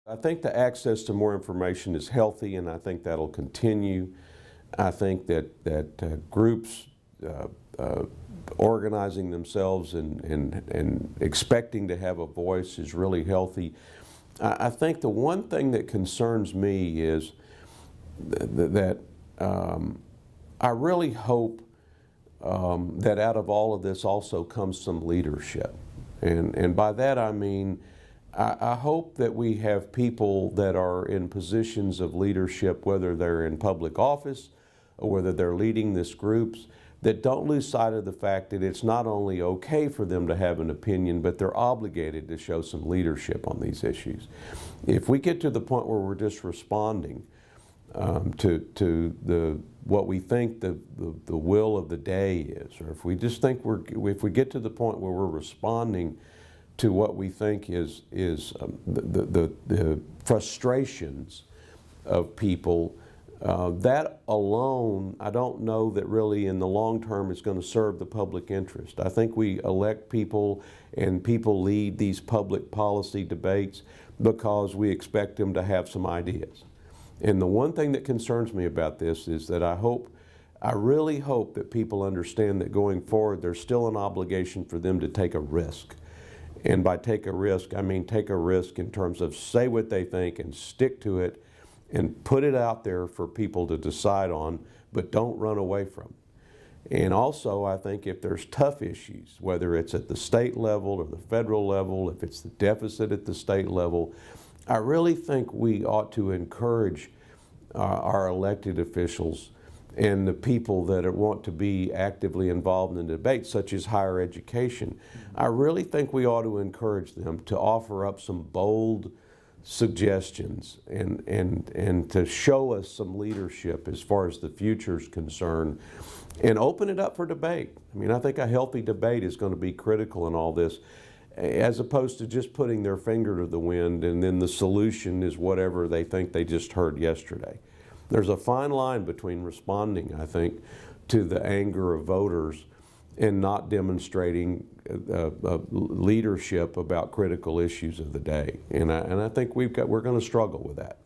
I think the access to more information is healthy, and I think that'll continue. I think that groups organizing themselves and expecting to have a voice is really healthy. I think the one thing that concerns me is that I really hope that out of all of this also comes some leadership. And by that I mean, I hope that we have people that are in positions of leadership, whether they're in public office or whether they're leading these groups, that don't lose sight of the fact that it's not only okay for them to have an opinion, but they're obligated to show some leadership on these issues. If we get to the point where we're just responding to what we think the will of the day is, or if we just think if we get to the point where we're responding to what we think is the frustrations of people, that alone, I don't know that really in the long term is going to serve the public interest. I think we elect people and people lead these public policy debates because we expect them to have some ideas. And the one thing that concerns me about this is that I really hope that people understand that going forward there's still an obligation for them to take a risk. And by take a risk, I mean take a risk in terms of say what they think and stick to it and put it out there for people to decide on, but don't run away from. And also, I think if there's tough issues, whether it's at the state level or the federal level, if it's the deficit at the state level, I really think we ought to encourage our elected officials and the people that want to be actively involved in the debate, such as higher education. I really think we ought to encourage them to offer up some bold suggestions and to show us some leadership as far as the future is concerned, and open it up for debate. I mean, I think a healthy debate is going to be critical in all this, as opposed to just putting their finger to the wind and then the solution is whatever they think they just heard yesterday. There's a fine line between responding, I think, to the anger of voters and not demonstrating leadership about critical issues of the day. And I think we're going to struggle with that.